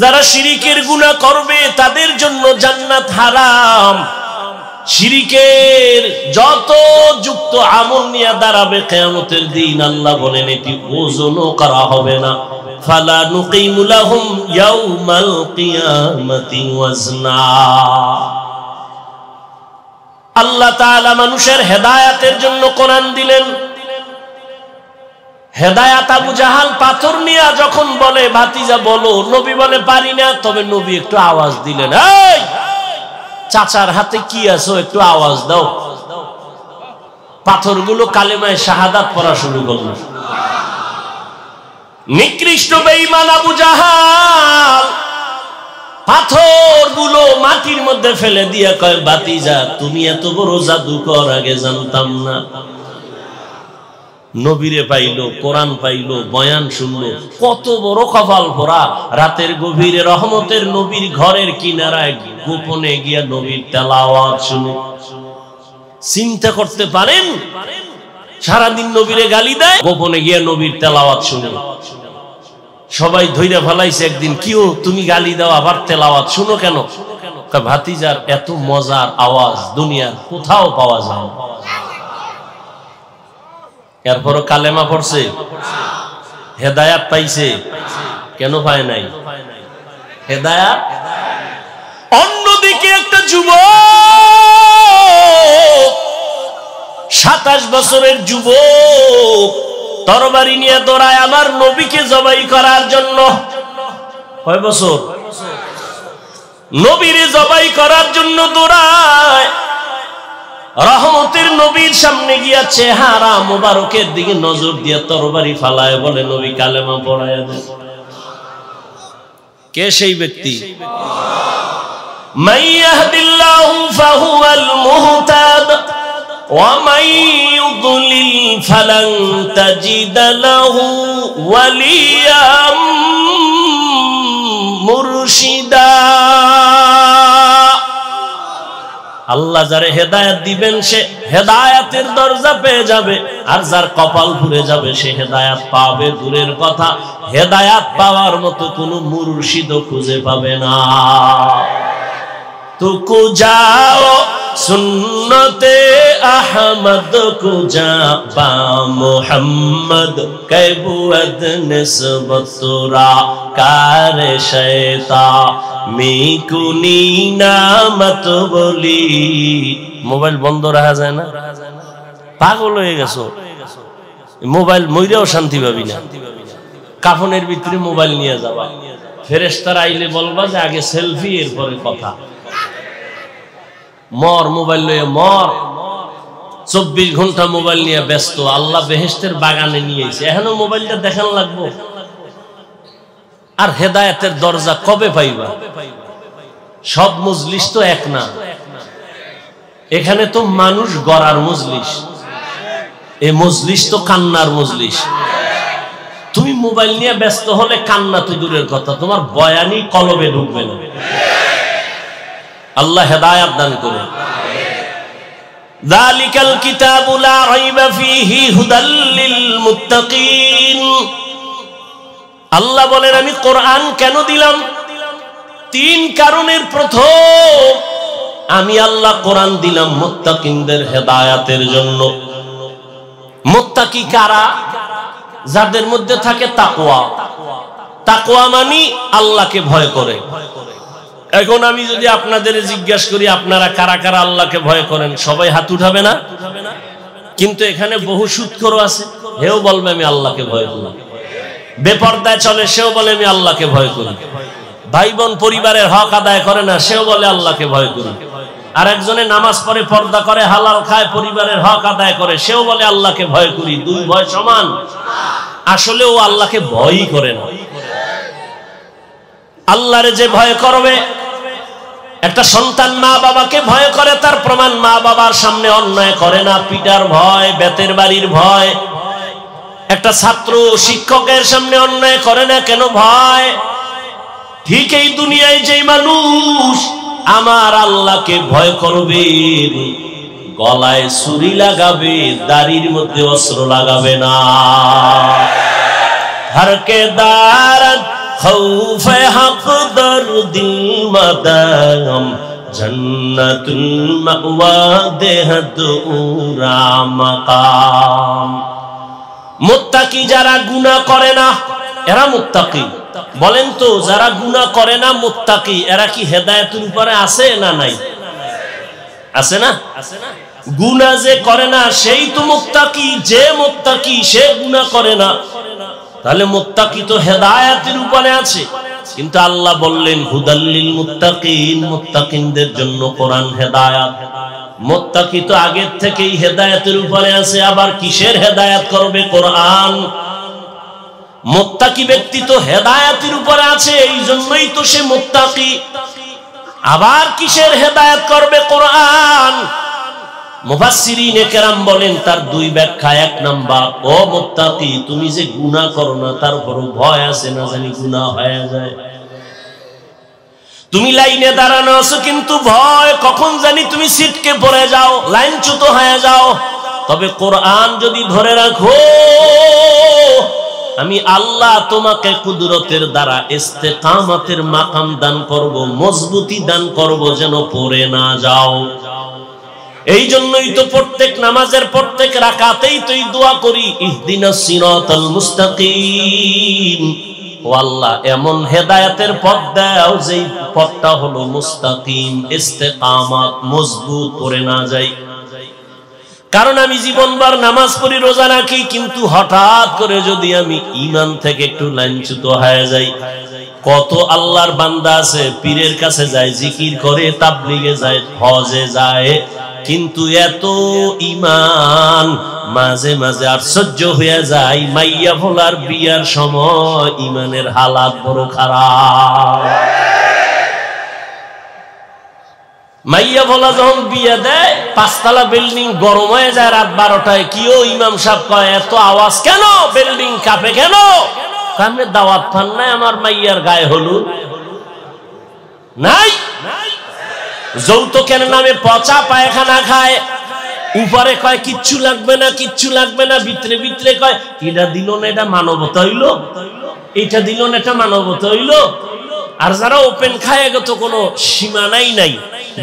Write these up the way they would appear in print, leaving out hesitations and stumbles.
যারা শিরিকের গুনাহ করবে তাদের জন্য জান্নাত হারাম। শিরিকের যত যুক্ত আমল নিয়ে দাঁড়াবে কিয়ামতের দিন আল্লাহ বলেন এটি ওজনও করা হবে না। ফালা নুকিমু লাহুম ইয়াউমাল কিয়ামাতি ওয়াজনা। আল্লাহ তাআলা মানুষের হেদায়েতের জন্য কোরআন দিলেন। হেদায়েত আবু জাহাল পাথর নিয়ে যখন বলে ভাতিজা বলো, নবী বলে পারি না। তবে নবী একটু আওয়াজ দিলেন, এই চাচার হাতে কি আছে একটু আওয়াজ দাও। পাথরগুলো কালেমায়ে শাহাদাত পড়া শুরু করল। নিকৃষ্ট বেঈমান আবু জাহাল পাথরগুলো মাটির মধ্যে ফেলে দিয়ে কয়, ভাতিজা তুমি এত বড় জাদুকর আগে জানতাম না। নবীরে পাইলো, কোরআন পাইলো, বয়ান শুনলো, কত বড় কপাল ভরা। রাতের গভীরে রহমতের নবীর ঘরের কিনারায় গোপনে গিয়া নবীর তেলাওয়াত শুনে। চিন্তা করতে পারেন, সারাদিন নবীরে গালি দেয়, গোপনে গিয়া নবীর তেলাওয়াত শুনে। সবাই ধইরা ফেলাইছে একদিন, কিও তুমি গালি দাও আবার তেলাওয়াত শুনো কেন? ভাতিজার এত মজার আওয়াজ দুনিয়ার কোথাও পাওয়া যায়। এরপরও কালেমা পড়ছে, হেদায়াত পাইছে, কেন পায় নাই হেদায়াত? অন্যদিকে একটা যুবক, 27 বছরের যুবক, তরবারি নিয়ে দৌড়ায় আমার নবীকে জবাই করার জন্য। কয় বছর? নবীরে জবাই করার জন্য দৌড়ায়। রহমতের নবীর সামনে গিয়া চেহারা মোবারকের দিকে নজর দিয়ে তরবারি ফালায়, বলে নবী কালেমা পড়ায় দেন। কে সেই ব্যক্তি? মান ইয়াহদিল্লাহু ফাহুয়াল মুহতাদ ওয়া মান ইউদ্লিল ফালান তাজিদা লাহু ওয়ালিয়াম মুরশিদা। আল্লাহ যারে হেদায়েত দিবেন সে হেদায়েতের দরজা পেয়ে যাবে, আর যার কপাল পুড়ে যাবে সে হেদায়েত পাবে দূরের কথা, হেদায়েত পাওয়ার মতো কোনো মুর্শিদও খুঁজে পাবে না। তো কুজাও সুন্নতে আহমদ কুজা পা মুহাম্মদ কৈবুদ নিসবতুরা কার শয়তা মিকুনি নামত বলি। মোবাইল বন্ধ রাখা যায় না? পাগল হয়ে গেছো, মোবাইল মইরাও শান্তি পাবি না। কাফনের ভিতরে মোবাইল নিয়ে যাবা, ফেরেশতারা আইলে বলবা যে আগে সেলফি এরপরে কথা। মর মোবাইল লয়ে মর। 24 ঘন্টা মোবাইল নিয়ে ব্যস্ত। আল্লাহ বেহেশতের বাগানে নিয়ে এসে এখনো মোবাইলটা দেখান লাগবো। আর হেদায়েতের দরজা কবে পাইবা? সব মজলিস তো এক না, এখানে তো মানুষ গড়ার মজলিস, এই মজলিস তো কান্নার মজলিস। তুমি মোবাইল নিয়ে ব্যস্ত হলে কান্না তো দূরের কথা, তোমার বয়ানই কলবে ঢুকবে না। আল্লাহ হেদায়েত দান করুন। যালিকাল কিতাবু লা রাইবা ফীহি হুদাল লিল মুত্তাকিন। আল্লাহ বলেন আমি কোরআন কেন দিলাম? 3 কারণের প্রথম, আমি আল্লাহ কোরআন দিলাম মুত্তাকিনদের হেদায়েতের জন্য। মুত্তাকি কারা? যাদের মধ্যে থাকে তাকওয়া। তাকওয়া মানে আল্লাহকে ভয় করে। এখন আমি যদি আপনাদের জিজ্ঞাসা করি আপনারা কারা কারা আল্লাহকে ভয় করেন, সবাই হাত উঠাবে না? কিন্তু এখানে বহু সুদখোর আছে, হেও বলবে আমি আল্লাহকে ভয় করি। বেপরদায় চলে, সেও বলে আমি আল্লাহকে ভয় করি। ভাই বোন পরিবারের হক আদায় করে না, সেও বলে আল্লাহকে ভয় করি। আর একজনে নামাজ পড়ে, পর্দা করে, হালাল খায়, পরিবারের হক আদায় করে, সেও বলে আল্লাহকে ভয় করি। দুই ভয় সমান? আসলে ও আল্লাহকে ভয়ই করে না। আল্লাহরে যে ভয় করবে, একটা সন্তান মা বাবাকে ভয় করে, তার প্রমাণ মা বাবার সামনে অন্যায় করে না, পিটার ভয়, বেতের বাড়ির ভয়। একটা ছাত্র শিক্ষকের সামনে অন্যায় করে না, কেন ভয়? ঠিক এই দুনিয়ায় যেই মানুষ আমার আল্লাহকে ভয় করবে, গলায় ছুরি লাগাবে, দাড়ির মধ্যে অস্ত্র লাগাবে না। হর কে দারত खौफ हक दर दिल मदाम जन्नतुल मअवा देहत उरा मकाम। মুত্তাকি যারা গুনাহ করে না এরা মুত্তাকি। বলেন তো যারা গুনাহ করে না মুত্তাকি এরা কি হেদায়েতের উপরে আছে না নাই? আছে না? গুনাহ যে করে না সেই তো মুত্তাকি। যে মুত্তাকি সে গুনাহ করে না, তাহলে মুত্তাকি তো হেদায়েতের উপরে আছে। কিন্তু আল্লাহ বললেন হুদাল্লিল মুত্তাকিন, মুত্তাকিনদের জন্য কোরআন হেদায়েত। মুত্তাকি তো আগের থেকেই হেদায়েতের উপরে আছে, আবার কিসের হেদায়েত করবে? কোরআন। মুত্তাকি ব্যক্তি তো হেদায়েতের উপরে আছে, এই জন্যই তো সে মুত্তাকি। আবার কিসের হেদায়েত করবে? কোরআন। মুফাসসিরিনে কেরাম বলেন তার দুই ব্যাখ্যা। এক নাম্বার, ও মুত্তাকি তুমি যে গুনাহ করো না তারপর ভয় আছে না জানি গুনাহ হয়ে যায়। তুমি লাইনে দাঁড়ানো আছো কিন্তু ভয় কখন জানি তুমি ছিটকে পড়ে যাও, লাইনচ্যুত হয়ে যাও। তবে কোরআন যদি ধরে রাখো আমি আল্লাহ তোমাকে কুদরতের দ্বারা ইস্তেকামতের মাকাম দান করব, মজবুতি দান করব যেন পড়ে না যাও। এই জন্যই তো প্রত্যেক নামাজের প্রত্যেক রাকাতেই তো এই দোয়া করি ইহদিনাস সিরাতাল মুস্তাকিম। ও আল্লাহ এমন হেদায়েতের পথ দাও যেই পথটা হলো মুস্তাকিম, ইস্তেকামত, মজবুত করে না যাই। কারণ আমি জীবনভর নামাজ পড়ি, রোজা রাখি, কিন্তু হঠাৎ করে যদি আমি ঈমান থেকে একটু লাইনচ্যুত হয়ে যাই। কত আল্লাহর বান্দা আছে পীরের কাছে যায়, জিকির করে, তাবলীগে যায়, হজে যায়, কিন্তু এত ঈমান মাঝে মাঝে আশ্চর্য হয়ে যায় মাইয়া ভোলার বিয়ার সময় ঈমানের হালাত বড় খারাপ। মাইয়া ভোলা যখন বিয়ে দেয়, 5 তলা বিল্ডিং গরম হয়ে যায় রাত 12টায়। কিও ইমাম সাহেব কয় এত আওয়াজ কেন, বিল্ডিং কাঁপে কেন? আপনি দাওয়াত পান নাই আমার মাইয়ার গায়ে হলুদ নাই? যৌতুকের নামে পচা পায়খানা খায়, উপরে কয় কিচ্ছু লাগবে না, কিচ্ছু লাগবে না, ভিতরে ভিতরে কয় এটা দিল না এটা মানবতা হইলো, এটা দিল না এটা মানবতা হইলো। আর যারা ওপেন খায় তো কোনো সীমানাই নাই।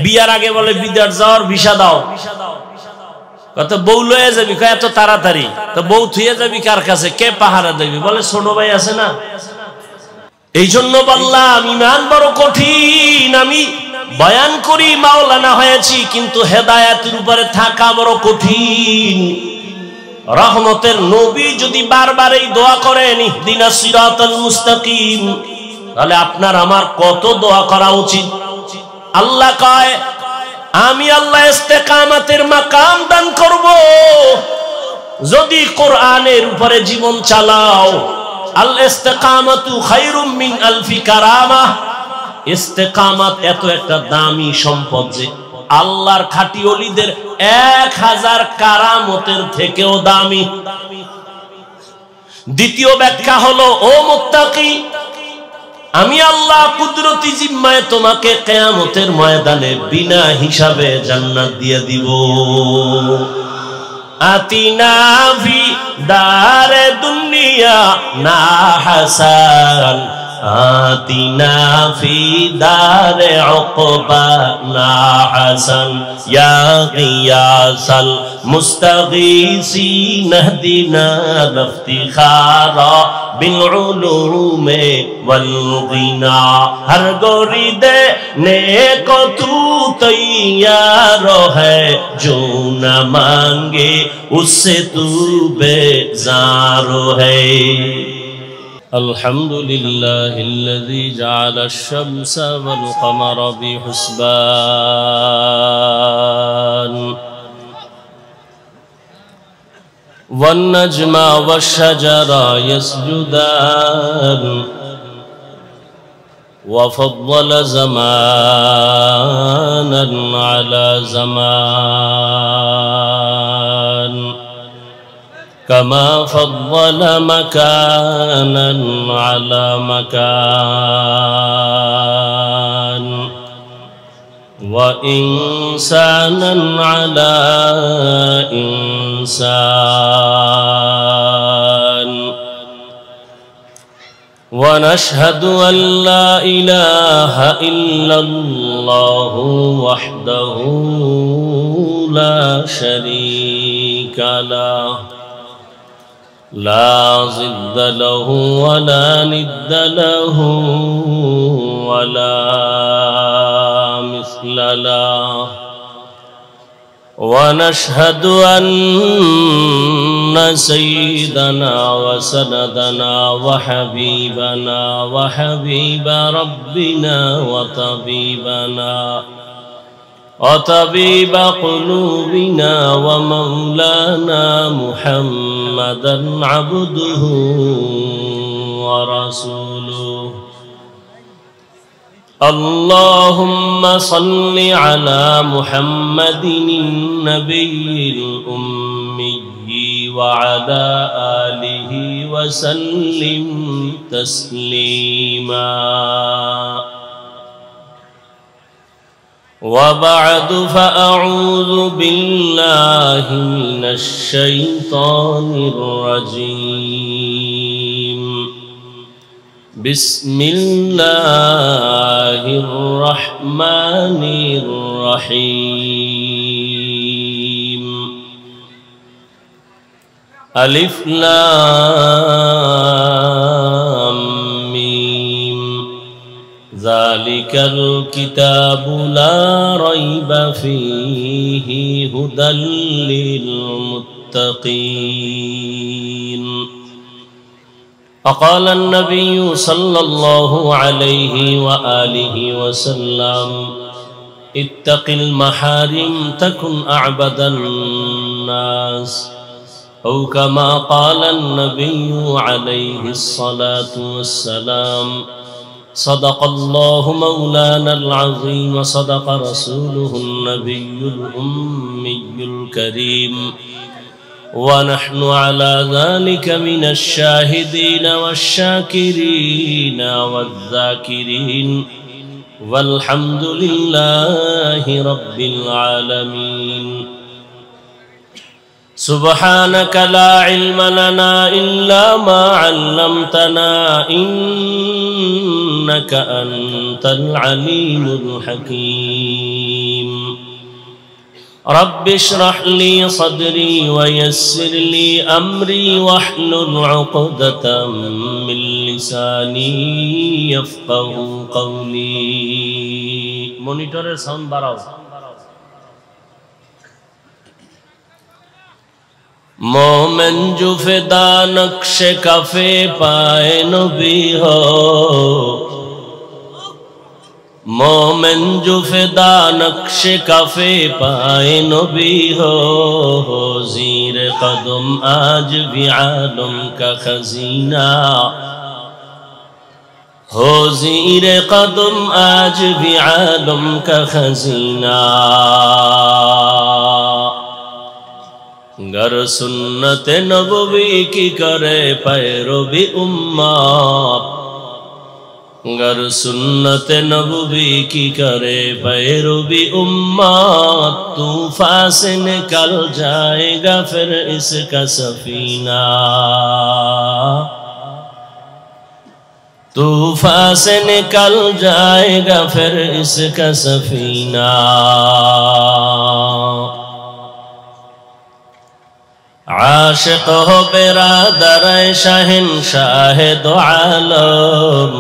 বিয়ার আগে বলে বিদার যাওয়ার ভিসা দাও, কত বউ লয়ে যাবি, কয় এত তাড়াতাড়ি, তো বউ থুয়ে যাবি কার কাছে, কে পাহারা দেবি? বলে ছোট ভাই আছে না। এই জন্য বললাম ঈমান বড় কঠিন। আমি বয়ান করি মাওলানা হয়েছি, কিন্তু হেদায়েতের উপরে থাকা বড় কঠিন। রহমতের নবী যদি বারবার এই দোয়া করেন ইহদিনাস সিরাতাল মুস্তাকিম, তাহলে আপনার আমার কত দোয়া করা উচিত। আল্লাহ কয় আমি আল্লাহ ইস্তেকামতের মাকাম দান করব যদি কোরআনের উপরে জীবন চালাও। আল ইস্তেকামাতু খায়রুম মিন আলফি কারামা। ইস্তেকামত এত একটা দামি সম্পদ যে আল্লাহর খাঁটি ওলিদের 1000 কারামতের থেকেও দামি। দ্বিতীয় ব্যাখ্যা হলো, ও মুত্তাকি আমি আল্লাহ কুদরতি জিম্মায় তোমাকে কিয়ামতের ময়দানে বিনা হিসাবে জান্নাত দিয়ে দিব। আতিনা ফি দারে দুনিয়া না হাসান, আতিনা ফি দারে উকবা না হাসান, ইয়া গিয়াসাল মুস্তাগীসিন ইহদিনা ইফতিখারা বিল উলুমে ওয়াল গিনা। হর গরিদে নেক তু তৈয়ার है जो न मांगे उससे तू बेजार है। الحمد لله الذي جعل الشمس والقمر بحسبان والنجم والشجر يسجدان وفضل زمانا على زمان كما فضل مكانا على مكان وإنسانا على إنسان ونشهد أن لا إله إلا الله وحده لا شريك له لا ضد له ولا ند له ولا مثل له ونشهد أن سيدنا وسندنا وحبيبنا وحبيب ربنا وطبيب قلوبنا ومولانا محمدا عبده ورسوله اللهم صل على محمد النبي الأمي وعلى آله وسلم تسليما وبعد فأعوذ بالله من الشيطان الرجيم بسم الله الرحمن الرحيم ألف لام ميم ذلك الكتاب لا ريب فيه هدى للمتقين فقال النبي صلى الله عليه وآله وسلم اتق المحارم تكن أعبد الناس أو كما قال النبي عليه الصلاة والسلام صدق الله مولانا العظيم وصدق رسوله النبي الأمي الكريم ونحن على ذلك من الشاهدين والشاكرين والذاكرين والحمد لله رب العالمين سبحانك لا علم لنا إلا ما علمتنا إنك أنت العليم الحكيم رب اشرح لي صدري ويسر لي أمري واحلل عقدة من لساني يفقه قولي مونيتورের সাউন্ড বাড়াও मोमेन जो फिदा नक्शे कफे पाए नबी हो मोमेन जो फिदा नक्शे कफे पाए नबी हो ज़ीर कदम आज भी आलम का खजीना हो ज़ीर कदम आज भी आलम का खजीना गर सुन्नत नबवी की करे पैरवी उम्मत गर सुन्नत नबवी की करे पैरवी उम्मत तूफान से निकल जाएगा फिर इसका सफीना तूफान से निकल जाएगा फिर इसका सफीना आशिक हो बिरादर शहंशाह दो आलम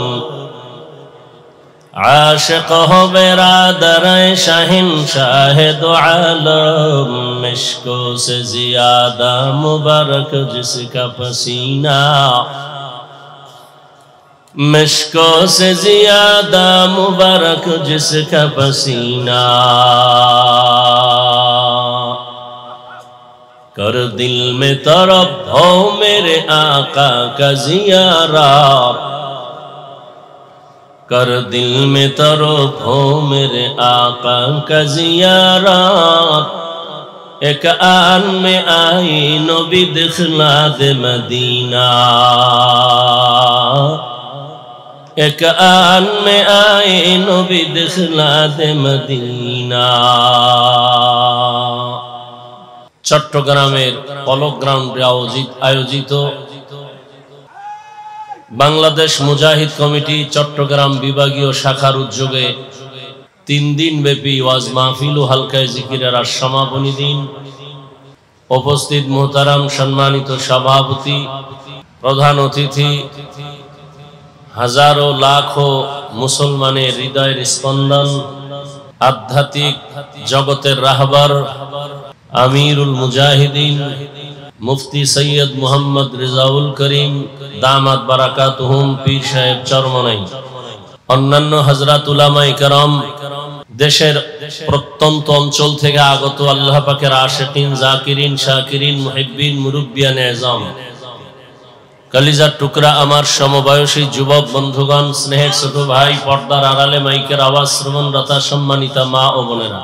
आशिक हो बिरादर शहंशाह दो आलम मिश्को से ज्यादा मुबारक जिसका पसीना मिश्को से ज्यादा मुबारक जिसका पसीना कर दिल में तरफ हो मेरे आका का ज़ियारत कर दिल में तरफ हो मेरे आका का ज़ियारत एक आन में आई नबी दिखला दे मदीना एक आन में आई नबी दिखला दे मदीना চট্টগ্রামের পলক গ্রাউন্ডে আয়োজিত বাংলাদেশ মুজাহিদ কমিটি চট্টগ্রাম বিভাগীয় শাখার উদ্যোগে 3 দিন ব্যাপী ওয়াজ মাহফিল ও হালকায়ে জিকিরের সমাপনী দিন। উপস্থিত মুহতারাম সম্মানিত সভাপতি, প্রধান অতিথি, হাজারো লাখো মুসলমানের হৃদয়ের স্পন্দন, আধ্যাত্মিক জগতের রাহবার আমিরুল মুজাহিদিন মুফতি সৈয়দ মোহাম্মদ রেজাউল করিম দামাত বারাকাতুহুম পীর সাহেব চরমনাই, অন্যান্য হযরত উলামায়ে কেরাম, দেশের প্রত্যন্ত অঞ্চল থেকে আগত আল্লাহ পাকের আশিকিন, জাকিরিন, শাকিরিন, মুহিব্বিন, মুরব্বিয়ান এজাম, কলিজার টুকরা আমার সমবয়সী যুবক বন্ধুগণ, স্নেহের ছোট ভাই, পর্দার আড়ালে মাইকের আওয়াজ শ্রবণরতা সম্মানিতা মা ও বোনেরা,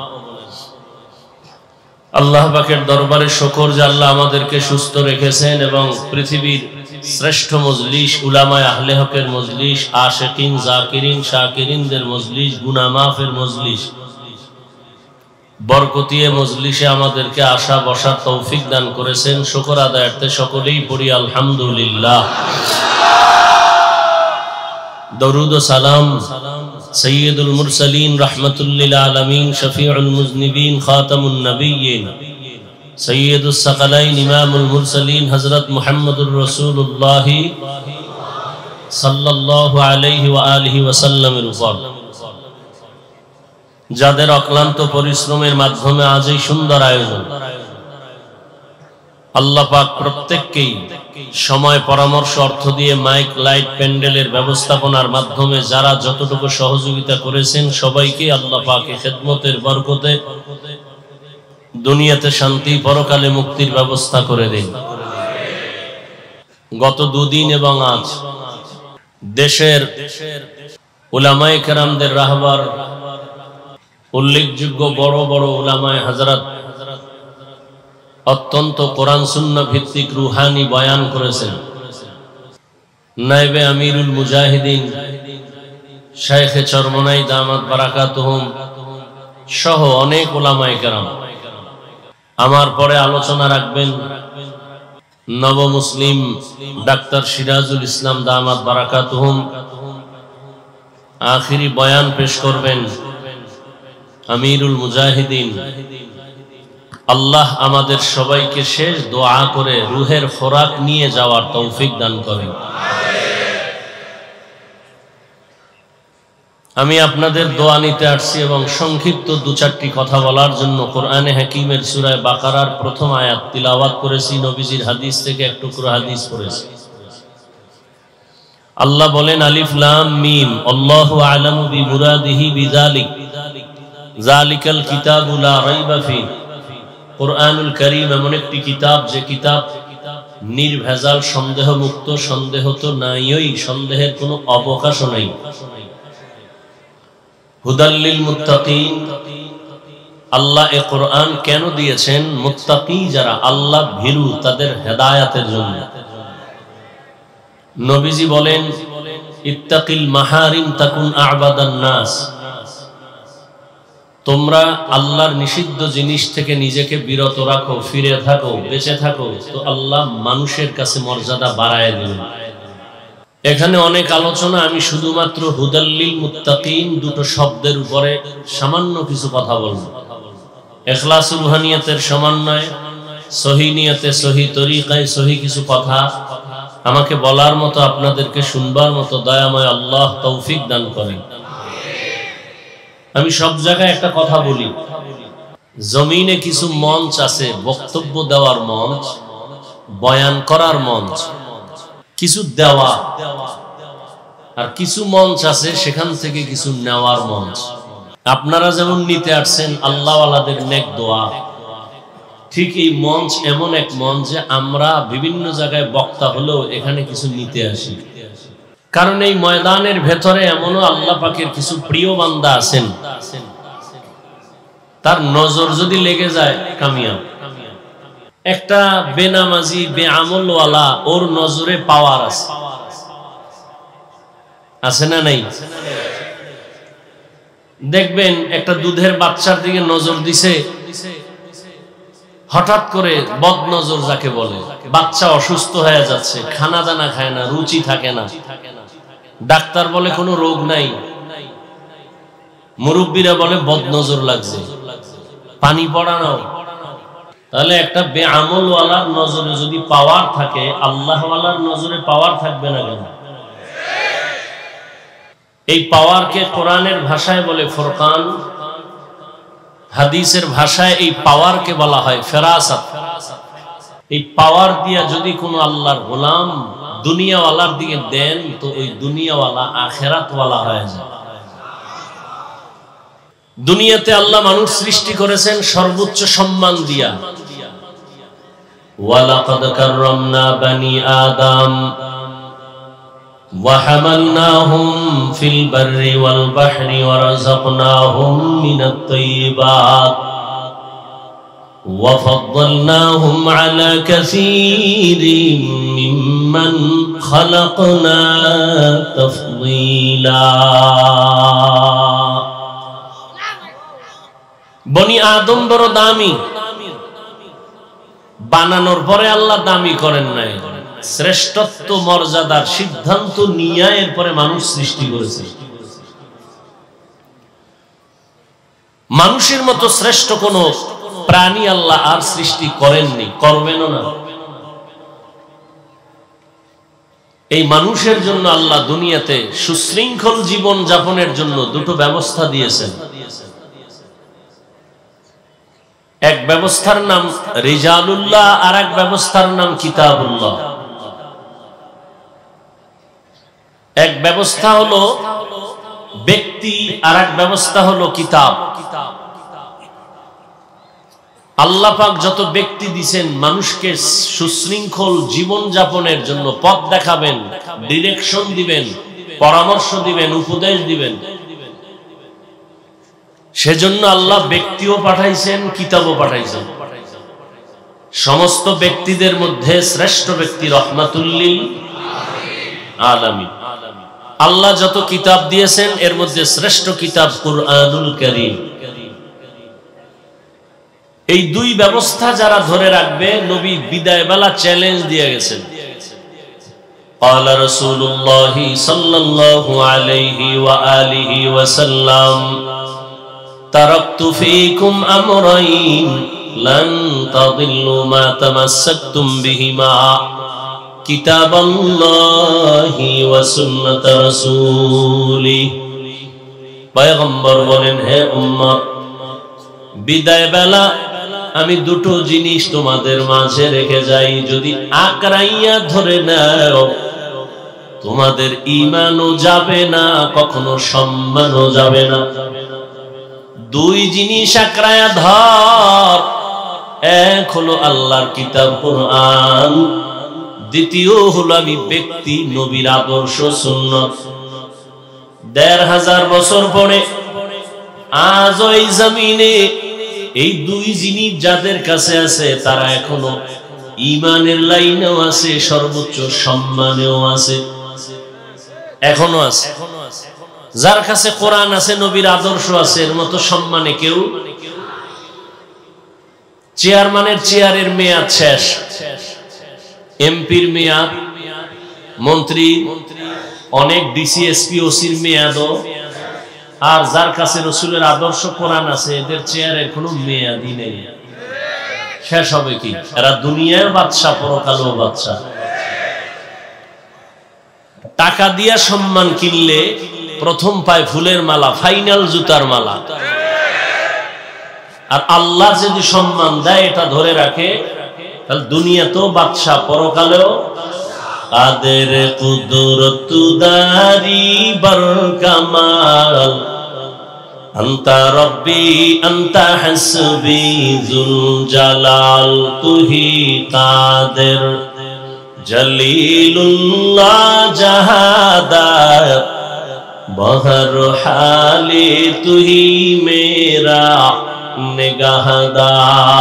আল্লাহ পাকের দরবারে শুকর যে আল্লাহ আমাদেরকে সুস্থ রেখেছেন এবং পৃথিবীর শ্রেষ্ঠ মজলিস, উলামায়ে আহলে হকের মজলিস, আশিকিন, জাকিরিন, শাকিরিনদের মজলিস, গুনাহ মাফের মজলিস, বরকতিয়ে মজলিসে আমাদেরকে আসা বসার তৌফিক দান করেছেন। শুকর আদায়ার্থে সকলেই পড়ি আলহামদুলিল্লাহ। দরুদ ও সালাম সৈয়দুল মুরসালিন রাহমাতুল লিল আলামিন, শফিউল মুজনিবিন, খাতামুন নবিয়্যিন, সৈয়দুস সাকালাইন, ইমামুল মুরসালিন হযরত মুহাম্মদুর রাসূলুল্লাহ সাল্লাল্লাহু আলাইহি ওয়া আলিহি ওয়াসাল্লামের উপর, যাদের অক্লান্ত পরিশ্রমের মাধ্যমে আজ এই সুন্দর আয়োজন, আল্লাহ পাক প্রত্যেককেই সময়, পরামর্শ, অর্থ দিয়ে মাইক, লাইট, প্যান্ডেলের ব্যবস্থাপনার মাধ্যমে যারা যতটুকু সহযোগিতা করেছেন সবাইকে আল্লাহ পাক খেদমতের বরকতে দুনিয়াতে শান্তি, পরকালে মুক্তির ব্যবস্থা করে দিন। গত 2 দিন এবং আজ দেশের উলামায়ে কেরামদের রাহবার, উল্লেখযোগ্য বড় বড় উলামায়ে হযরত অত্যন্ত কোরআন সুন্নাহ ভিত্তিক রুহানি বয়ান করেছেন। নায়েবে আমিরুল মুজাহিদিন শাইখে চরমনাই দামাত বারাকাতুহুম সহ অনেক উলামায়ে কেরাম। আমার পরে আলোচনা রাখবেন নব মুসলিম ডাক্তার সিরাজুল ইসলাম দামাত বারাকাতুহুম। আখিরি বয়ান পেশ করবেন আমিরুল মুজাহিদিন। আল্লাহ আমাদের সবাইকে শেষ দোয়া করে রুহের খোরাক নিয়ে যাওয়ার তৌফিক দান করেন। আমি আপনাদের দোয়া নিতে আসছি এবং সংক্ষিপ্ত 2-4টি কথা বলার জন্য কোরআনে হাকিমের সূরা বাকারার প্রথম আয়াত তিলাওয়াত করেছি, নবীজির হাদিস থেকে এক টুকরো হাদিস পড়েছি। আল্লাহ বলেন, আলিফ লাম মিম, আল্লাহু আ'লামু বিমুরাদিহি বিযালিক, যালিকাল কিতাবু লা রাইবা ফি। কোরআনুল কারীম এমন একটি কিতাব যে কিতাব নির্ভেজাল, সন্দেহ মুক্ত, সন্দেহ তো নাইই, সন্দেহের কোনো অবকাশও নাই। হুদাল লিল মুত্তাকিন, আল্লাহ এই কোরআন কেন দিয়েছেন? মুত্তাকি যারা, আল্লাহ ভীরু, তাদের হেদায়েতের জন্য। নবীজি বলেন, ইত্তাকিল মাহারিম তাকুন আ'বাদান নাস, তোমরা আল্লাহর নিষিদ্ধ জিনিস থেকে নিজেকে বিরত রাখো, ফিরে থাকো, বেঁচে থাকো, তো আল্লাহ মানুষের কাছে মর্যাদা বাড়ায় দিবেন। এখানে অনেক আলোচনা, আমি শুধুমাত্র হুদাল্লিল মুত্তাকিন দুটো শব্দের উপরে সামান্য কিছু কথা বলবো। ইখলাসুল রুহানিয়াতের সমন্বয়ে, সহি নিয়তে, সহি তরিকায়, সহি কিছু কথা আমাকে বলার মতো, আপনাদেরকে শুনবার মতো দয়াময় আল্লাহ তৌফিক দান করেন। আমি সব জায়গায় একটা কথা বলি, জমিনে কিছু মঞ্চ আছে, বক্তব্য দেওয়ার মঞ্চ, বয়ান করার মঞ্চ, কিছু দেওয়া, আর কিছু মঞ্চ আছে সেখান থেকে কিছু নেওয়ার মঞ্চ। আপনারা যেমন নিতে আসছেন আল্লাহওয়ালাদের নেক দোয়া, ঠিক এই মঞ্চ এমন এক মঞ্চ যে আমরা বিভিন্ন জায়গায় বক্তা হলেও এখানে কিছু নিতে আসি। কারণ এই ময়দানের ভেতরে এমনও আল্লাহ পাকের কিছু প্রিয় বান্দা আছেন, তার নজর যদি লেগে যায় কামিয়াব। একটা বেনামাজি, বেআমলওয়ালা, ওর নজরে পাওয়ার আছে, আছে না নাই? দেখবেন একটা দুধের বাচ্চার দিকে নজর দিছে, হঠাৎ করে বদনজর যাকে বলে, বাচ্চা অসুস্থ হয়ে যাচ্ছে, খানা দানা খায় না, রুচি থাকে না, ডাক্তার বলে কোনো রোগ নাই, মুরব্বীরা বলে বদনজর লাগছে, পানি পড়ানো। তাহলে একটা বেআমলওয়ালার নজরে যদি পাওয়ার থাকে, আল্লাহওয়ালার নজরে পাওয়ার থাকবে না কেন? এই পাওয়ারকে কোরআনের ভাষায় বলে ফুরকান, হাদিসের ভাষায় এই পাওয়ারকে বলা হয় ফেরাসাত। এই পাওয়ার দিয়া যদি কোনো আল্লাহর গোলাম দুনিয়াওয়ালার দিকে দেন, তো ওই দুনিয়াওয়ালা আখেরাতওয়ালা হয়ে যায়। দুনিয়াতে আল্লাহ মানুষ সৃষ্টি করেছেন সর্বোচ্চ সম্মান দিয়া, ওয়ালাকাদ কাররামনা বানি আদম وحملناهم في البر والبحر ورزقناهم من الطيبات وفضلناهم على كثير ممن خلقنا تفضيلا। বনি আদম বড় দামি, বানানোর পরে আল্লাহ দামি করেন নাই, শ্রেষ্ঠত্ব মর্যাদার সিদ্ধান্ত নিয়ে এরপরে মানুষ সৃষ্টি করেছে। মানুষের মতো শ্রেষ্ঠ কোন প্রাণী আল্লাহ আর সৃষ্টি করেননি, করবেনও না। এই মানুষের জন্য আল্লাহ দুনিয়াতে সুশৃঙ্খল জীবন যাপনের জন্য দুটো ব্যবস্থা দিয়েছেন। এক ব্যবস্থার নাম রিজালুল্লাহ, আর এক ব্যবস্থার নাম কিতাবুল্লাহ। এক ব্যবস্থা হলো ব্যক্তি, আর এক ব্যবস্থা হলো কিতাব। আল্লাহ পাক যত ব্যক্তি দিয়েছেন মানুষকে সুশৃঙ্খল জীবন যাপনের জন্য পথ দেখাবেন, ডিরেকশন দিবেন, পরামর্শ দিবেন, উপদেশ দিবেন, সেজন্য আল্লাহ ব্যক্তিও পাঠাইছেন, কিতাবও পাঠাইছেন। সমস্ত ব্যক্তিদের মধ্যে শ্রেষ্ঠ ব্যক্তি রহমাতুল লিল আলামিন। আল্লাহ যত কিতাব দিয়েছেন এর মধ্যে শ্রেষ্ঠ কিতাব কুরআনুল কারীম। এই দুই ব্যবস্থা যারা ধরে রাখবে, নবী বিদায় বেলা চ্যালেঞ্জ দিয়ে গেছেন। قال رسول الله صلى الله عليه وآله وسلم تركت فيكم أمرين لن تضلوا ما تمسكتم بهما كتاب الله وسنة رسوله। পয়গম্বর বলেন, হে উম্মত, বিদায় বেলা আমি দুটো জিনিস তোমাদের মাঝে রেখে যাই, যদি আকড়াইয়া ধরে নাও তোমাদের ঈমানও যাবে না, কখনো সম্মানও যাবে না। দুই জিনিস আকড়াইয়া ধর, এক হলো আল্লাহর কিতাব কুরআন, দ্বিতীয় হলো আমি ব্যক্তি নবীর আদর্শ সুন্নাত। ১৫০০ বছর পরে আজ ওই জমিনে এই দুই জিনিস যাদের কাছে আছে তারা এখনো ঈমানের লাইনেও আছে, সর্বোচ্চ সম্মানেও আছে, এখনো আছে। যার কাছে কোরআন আছে, নবীর আদর্শ আছে, এর মতো সম্মানে কেউ। চেয়ারম্যানের চেয়ারের মেয়াদ শেষ, এমপির মেয়াদ, মন্ত্রী, অনেক ডিসি এসপি ওসির মেয়াদও। আর যার কাছে রাসূলের আদর্শ কোরআন আছে, এদের চেয়ারের কোনো মেয়াদই নেই, শেষ হবে কি? এরা দুনিয়ার বাদশা, পরকালেও বাদশা। টাকা দিয়া সম্মান কিনলে প্রথম পায় ফুলের মালা, ফাইনাল জুতার মালা। আর আল্লাহ যদি সম্মান দেয়, এটা ধরে রাখে, তাহলে দুনিয়াতেও বাদশা, পরকালেও। কাদের কুদরত দারি বরকামাল আনতা রব্বি আনতা হাসবি যুল জালাল, তুহি কাদের জলিলুল্লাহ জাহাদাত বহর হালে তুহি মেরা নিগাহদার।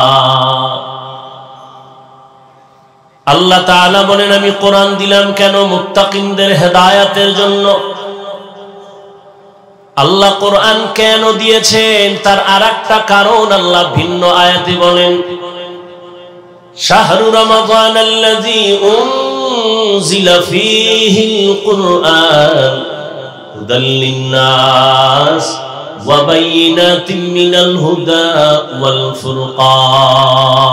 আল্লাহ তাআলা বলেন, আমি কোরআন দিলাম কেন? মুত্তাকিনদের হেদায়েতের জন্য। আল্লাহ কোরআন কেন দিয়েছেন তার আরেকটা কারণ আল্লাহ ভিন্ন আয়াতে বলেন, শাহরু রমাদানাল্লাযী উনজিলা ফীহিল কুরআন হুদাল লিন-নাস ওয়া বাইয়িনাতিন মিনাল হুদা ওয়াল ফুরকান।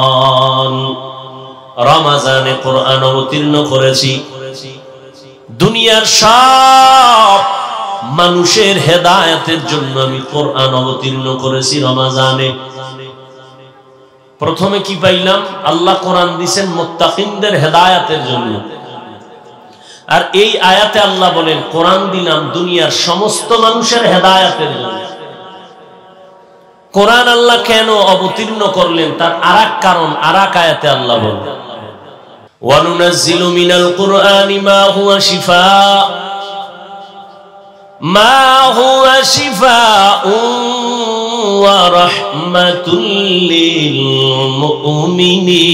রমজানে কোরআন অবতীর্ণ করেছি দুনিয়ার সব মানুষের হেদায়েতের জন্য। আমি কোরআন অবতীর্ণ করেছি রমজানে। প্রথমে কি পাইলাম? আল্লাহ কোরআন দিয়েছেন মুত্তাকিনদের হেদায়েতের জন্য। আর এই আয়াতে আল্লাহ বলেন কোরআন দিলাম দুনিয়ার সমস্ত মানুষের হেদায়েতের জন্য। কোরআন আল্লাহ কেন অবতীর্ণ করলেন তার আরেক কারণ আরেক আয়াতে আল্লাহ বলেন ওয়া নুনাজ্জিলু মিনাল কুরআনি মা হুয়া শিফাউন ওয়া রাহমাতুল লিল মুমিনিন।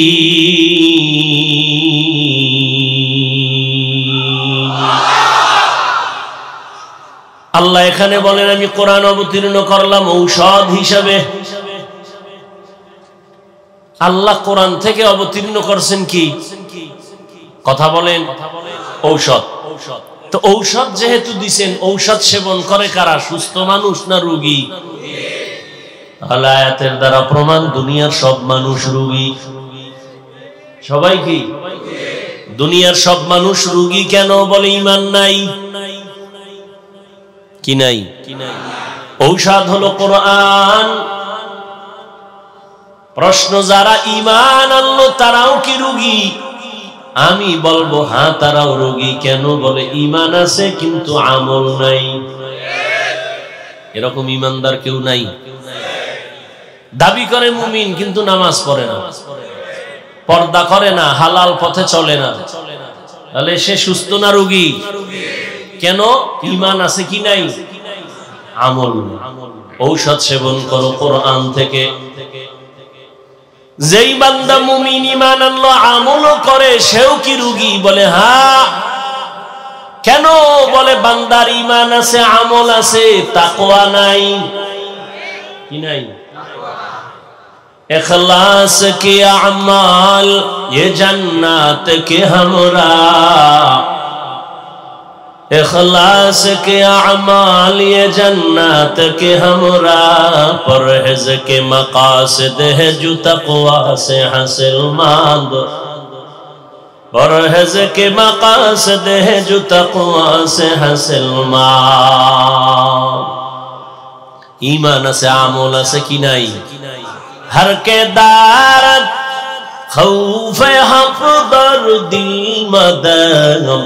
আল্লাহ এখানে বলেন আমি কোরআন অবতীর্ণ করলাম ঔষধ হিসাবে। আল্লাহ কোরআন থেকে অবতীর্ণ করছেন কি? কথা বলেন, ঔষধ। তো ঔষধ যেহেতু দিছেন, ঔষধ সেবন করে কারা? সুস্থ মানুষ না রোগী? আয়াতের দ্বারা প্রমাণ দুনিয়ার সব মানুষ রোগী। সবাই কি? দুনিয়ার সব মানুষ রোগী কেন? বলে ঈমান নাই। কি নাই? ঔষধ হলো কোরআন। প্রশ্ন, যারা ঈমান আনলো তারাও কি রোগী? আমি বলবো হ্যাঁ, তারাও রোগী। কেন? বলে ঈমান আছে কিন্তু আমল নাই। এরকম ঈমানদার কেউ নাই। দাবি করে মুমিন কিন্তু নামাজ পড়ে না, পর্দা করে না, হালাল পথে চলে না। তাহলে সে সুস্থ না রোগী? কেন? ঈমান আছে কি নাই? আমল। ঔষধ সেবন করো কোরআন থেকে। যেই বান্দা মুমিন ঈমান আনলো আমলও করে সেও কি রোগী? বলে হ্যাঁ। কেন? বলে বান্দার ঈমান আছে, আমল আছে, তাকওয়া নাই। কি নাই? इखलास के अमाल ये जन्नत के हमरा, इखलास के अमाल ये जन्नत के हमरा, परहेज के मकासद है जो तक़वा से हासिल मांद, परहेज के मकासद है जो तक़वा से हासिल मांद। ईमान से आमल से की नहीं। हर के दारत खौफ हक दर दिल मदम,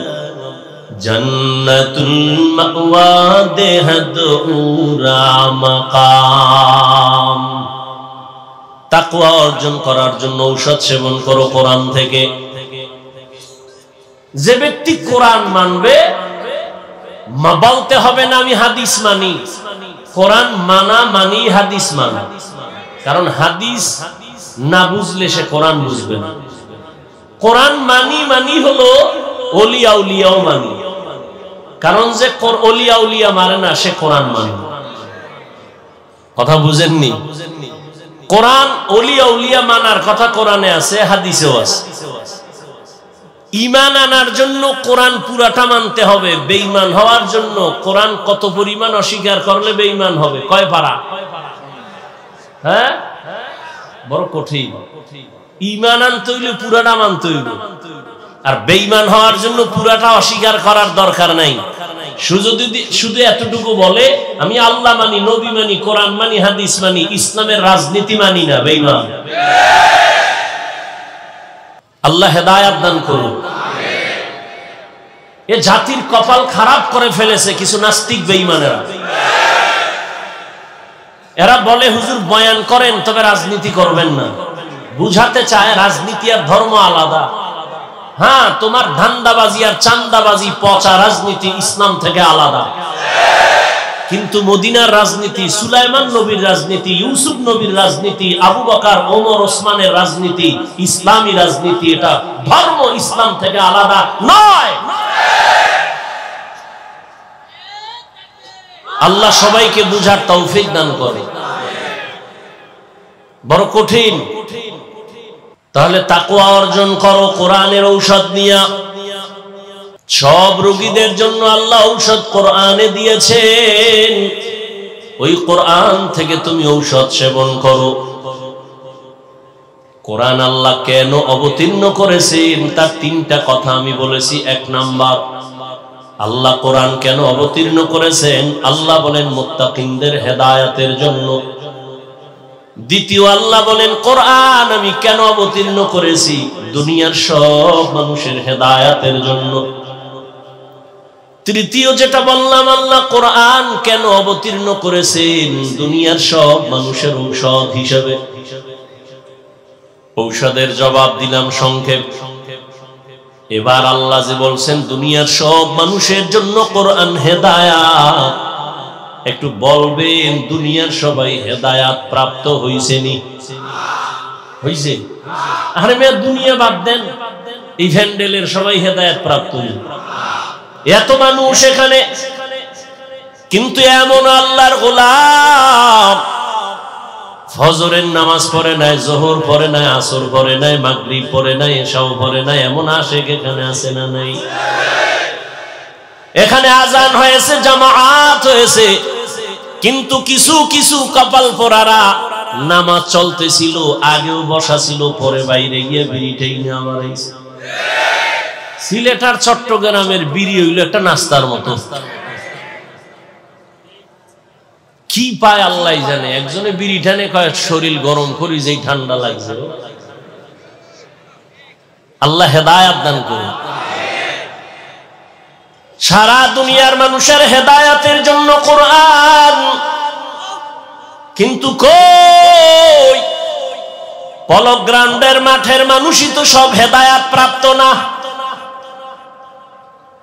जन्नतुल मअवा देहद उरा मकाम। তাকওয়া অর্জন করার জন্য ঔষধ সেবন করো কোরআন থেকে। যে ব্যক্তি কোরআন মানবে, বলতে হবে না আমি হাদিস মানি। কোরআন মানা মানি হাদিস মানা। কারণ হাদিস না বুঝলে সে কোরআন বুঝবে না। কোরআন মানি মানি হলো ওলিয়া উলিয়াও মানি। কারণ যে ওলিয়া উলিয়া মানে না সে কোরআন মানে। কথা বুঝেননি? কোরআন ওলিয়া উলিয়া মানার কথা কোরআনে আছে, হাদিসেও আছে। ঈমান আনার জন্য কোরআন পুরাটা মানতে হবে। বেঈমান হওয়ার জন্য কোরআন কত পরিমাণ অস্বীকার করলে বেঈমান হবে? কয় পারা? হ্যাঁ, বড় কঠিন। ঈমান আনতে হইলে পুরাটা মানতে হইল। আর বেঈমান হওয়ার জন্য পুরাটা অস্বীকার করার দরকার নাই। শুধু এতটুকু বলে আমি আল্লাহ মানি, নবী মানি, কোরআন মানি, হাদিস মানি, ইসলামের রাজনীতি মানি না, বেঈমান। আল্লাহ হেদায়েত দান করুন। এ জাতির কপাল খারাপ করে ফেলেছে কিছু নাস্তিক বেঈমানেরা। এরা বলে হুজুর বয়ান করেন তবে রাজনীতি করবেন না। বুঝাতে চায় রাজনীতি আর ধর্ম আলাদা। হ্যাঁ, তোমার ধান্দাবাজি আর চান্দাবাজি পচা রাজনীতি ইসলাম থেকে আলাদা। কিন্তু মদিনার রাজনীতি, সুলাইমান নবীর রাজনীতি, ইউসুফ নবীর রাজনীতি, আবু বকর, ওমর, ওসমানের রাজনীতি ইসলামী রাজনীতি। এটা ধর্ম ইসলাম থেকে আলাদা নয়। আল্লাহ সবাইকে বুঝার তৌফিক দান করে। বড় কঠিন। তাহলে তাকওয়া অর্জন করো কোরআনের ঔষধ নিয়া। সব রোগীদের জন্য আল্লাহ ঔষধ কোরআনে দিয়েছেন, ওই কোরআন থেকে তুমি ঔষধ সেবন করো। কোরআন আল্লাহ কেন অবতীর্ণ করেছেন তার তিনটা কথা আমি বলেছি। এক নাম্বার, আল্লাহ কোরআন কেন অবতীর্ণ করেছেন? আল্লাহ বলেন মুত্তাকিনদের হেদায়েতের জন্য। দ্বিতীয়, আল্লাহ বলেন কোরআন আমি কেন অবতীর্ণ করেছি? দুনিয়ার সব মানুষের হেদায়েতের জন্য। তৃতীয় যেটা বললাম, আল্লাহ কোরআন কেন অবতীর্ণ করেছেন? দুনিয়ার সব মানুষের ঔষধ হিসেবে। ঔষধের জবাব দিলাম সংক্ষেপ। এবার আল্লাহ যে বলছেন দুনিয়ার সব মানুষের জন্য কোরআন হেদায়াত, একটু বলবেন দুনিয়ার সবাই হেদায়াত প্রাপ্ত হইছে নি? হইছে? আরে মেয়ে দুনিয়া বাদ দেন, এই ভ্যান্ডেলের সবাই হেদায়াত প্রাপ্ত হইছে। এত মানুষ এখানে, কিন্তু এমন আল্লাহর গোলাম ফজরের নামাজ পড়ে নাই, যোহর পড়ে নাই, আসর পড়ে নাই, মাগরিব পড়ে নাই, এশাও পড়ে নাই, এমন আশেক এখানে আছে না নাই? এখানে আজান হয়েছে, জামাআত হয়েছে, কিন্তু কিছু কিছু কপাল পোড়ারা নামাজ চলতেছিল, আগেও বসা ছিল, পরে বাইরে গিয়ে বিড়িটাই নিয়ে আবার আইছে। সিলেট আর চট্টগ্রামের বিড়ি হইল একটা নাস্তার মতো। কি পায় আল্লাহ জানে। একজনে বিড়ি টানে কয় শরীর গরম করি, যেই ঠান্ডা লাগছে। আল্লাহ হেদায়াত দান করুন। সারা দুনিয়ার মানুষের হেদায়াতের জন্য কোরআন, কিন্তু কই পলক গ্রাউন্ডের মাঠের মানুষই তো সব হেদায়াত প্রাপ্ত না।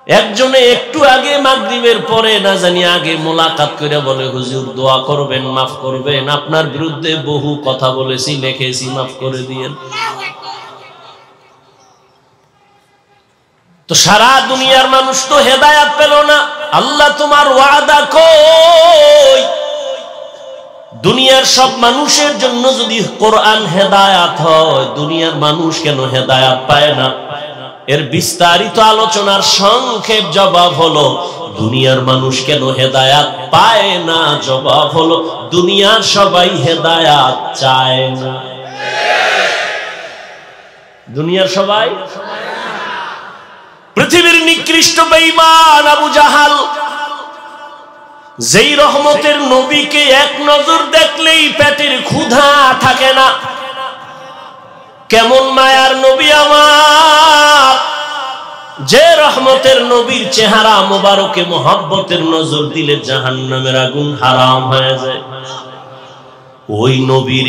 একজনে একটু আগে মাগরিবের পরে না জানি আগে মোলাকাত করে বলে, হুজুর দোয়া করবেন, মাফ করবেন, আপনার বিরুদ্ধে বহু কথা বলেছি, লিখেছি, মাফ করে দিয়েন। তো সারা দুনিয়ার মানুষ তো হেদায়াত পেল না। আল্লাহ তোমার ওয়াদা কই? দুনিয়ার সব মানুষের জন্য যদি কোরআন হেদায়াত হয়, দুনিয়ার মানুষ কেন হেদায়াত পায় না? এর বিস্তারিত আলোচনার সংক্ষেপ জবাব হলো, দুনিয়ার মানুষ কেন হেদায়াত পায় না? জবাব হলো, দুনিয়ার সবাই হেদায়াত চায় না। দুনিয়ার সবাই, পৃথিবীর নিকৃষ্ট বেঈমান আবু জাহাল, যেই রহমতের নবীকে এক নজর দেখলেই পেটের ক্ষুধা থাকে না, কেমন মায়ার নবী আমার, যে রহমতের নবীর চেহারা মোবারকে মোহাব্বতের নজর দিলে জাহান্নামের আগুন হারাম হয়ে যায়। ওই নবীর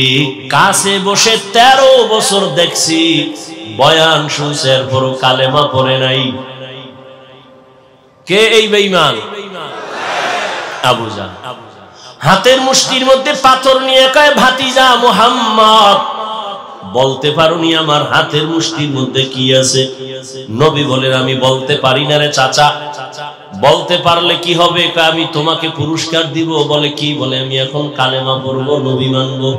কাছে বসে 13 বছর দেখছি, বয়ান শুনছে, এরপরও কালেমা পড়ে নাই। কে এই বেঈমান? আবু জাহল। হাতের মুষ্টির মধ্যে পাথর নিয়ে কয়, ভাতিজা মুহাম্মদ, বলতে পারোনি আমার হাতের মুষ্টির মধ্যে কি আছে? নবী বলেন, আমি বলতে পারি না রে চাচা। বলতে পারলে কি হবে? আমি তোমাকে পুরস্কার দিব। বলে কি? বলে আমি এখন কালেমা পড়বো, নবী মানবো।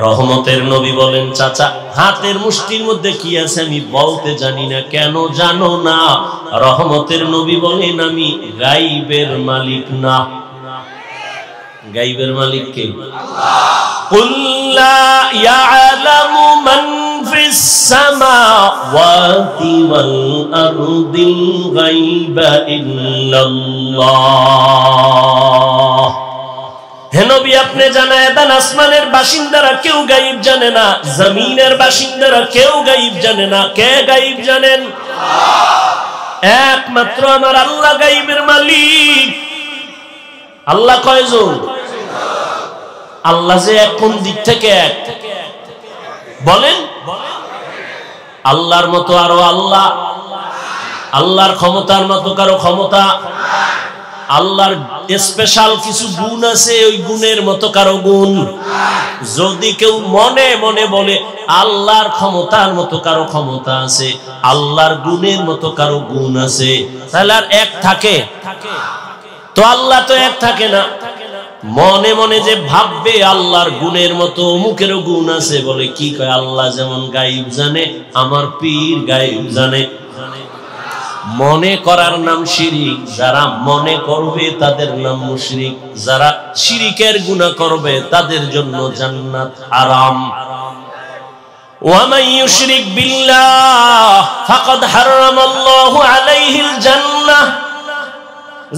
রহমতের নবী বলেন, চাচা হাতের মুষ্টির মধ্যে কি আছে আমি বলতে জানি না। কেন জানো না? রহমতের নবী বলেন, আমি গাইবের মালিক না। গাইবের মালিক কে? কুল লা ইয়ালামু মান ফিস সামাওয়াতি ওয়াল আরদিল গায়বা ইল্লাল্লাহ। হে নবী, আপনি জানায় দেন, আসমানের বাসিন্দারা কেউ গায়ব জানে না, জমিনের বাসিন্দারা কেউ গায়ব জানে না। কে গায়ব জানেন? একমাত্র আমার আল্লাহ গায়বের মালিক। আল্লাহ কয়জন? আল্লাহ যে এক, কোন দিক থেকে এক বলেন? আল্লাহর মতো আরো আল্লাহ, আল্লাহর ক্ষমতার মতো কারো ক্ষমতা, আল্লাহর স্পেশাল কিছু গুণ আছে, ওই গুণের মতো কারো গুণ। যদি কেউ মনে মনে বলে আল্লাহর ক্ষমতার মতো কারো ক্ষমতা আছে, আল্লাহর গুণের মতো কারো গুণ আছে, তাহলে আর এক থাকে? তো আল্লাহ তো এক থাকে না। মনে মনে যে ভাববে আল্লাহর গুণের মতো অমুকেরও গুণ আছে, বলে কি কয় আল্লাহ যেমন গায়েব জানে, আমার পীর গায়েব জানে। মনে করার নাম শিরিক। যারা মনে করবে তাদের নাম মুশরিক। যারা শিরিকের গুনাহ করবে তাদের জন্য জান্নাত হারাম। ومن يشرك بالله فقد حرم الله عليه الجنة।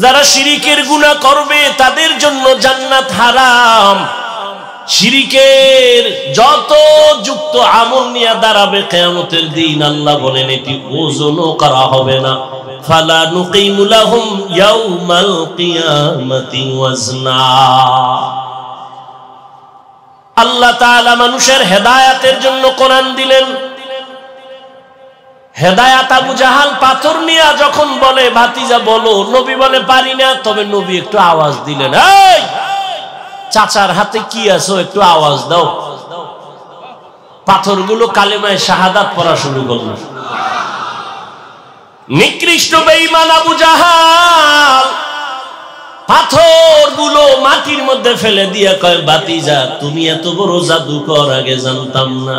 যারা শিরিকের গুনাহ করবে তাদের জন্য জান্নাত হারাম। শিরিকের যত যুক্ত আমল নিয়ে দাঁড়াবে কিয়ামতের দিন, আল্লাহ বলেন এটি ওজনও করা হবে না। ফালা নুকিমু লাহুম ইয়াউমাল কিয়ামাতি ওয়াজনা। আল্লাহ তাআলা মানুষের হেদায়েতের জন্য কোরআন দিলেন। হেদায়েত আবু জাহাল পাথর নিয়ে যখন বলে ভাতিজা বলো, নবী বলে পারি না। তবে নবী একটু আওয়াজ দিলেন, এই চাচার হাতে কি আছে একটু আওয়াজ দাও। পাথরগুলো কালেমায়ে শাহাদাত পড়া শুরু করলো। নিকৃষ্ট বেঈমান আবু জাহাল পাথরগুলো মাটির মধ্যে ফেলে দিয়ে কয় ভাতিজা তুমি এত বড় জাদুকর, আগে জানতাম না।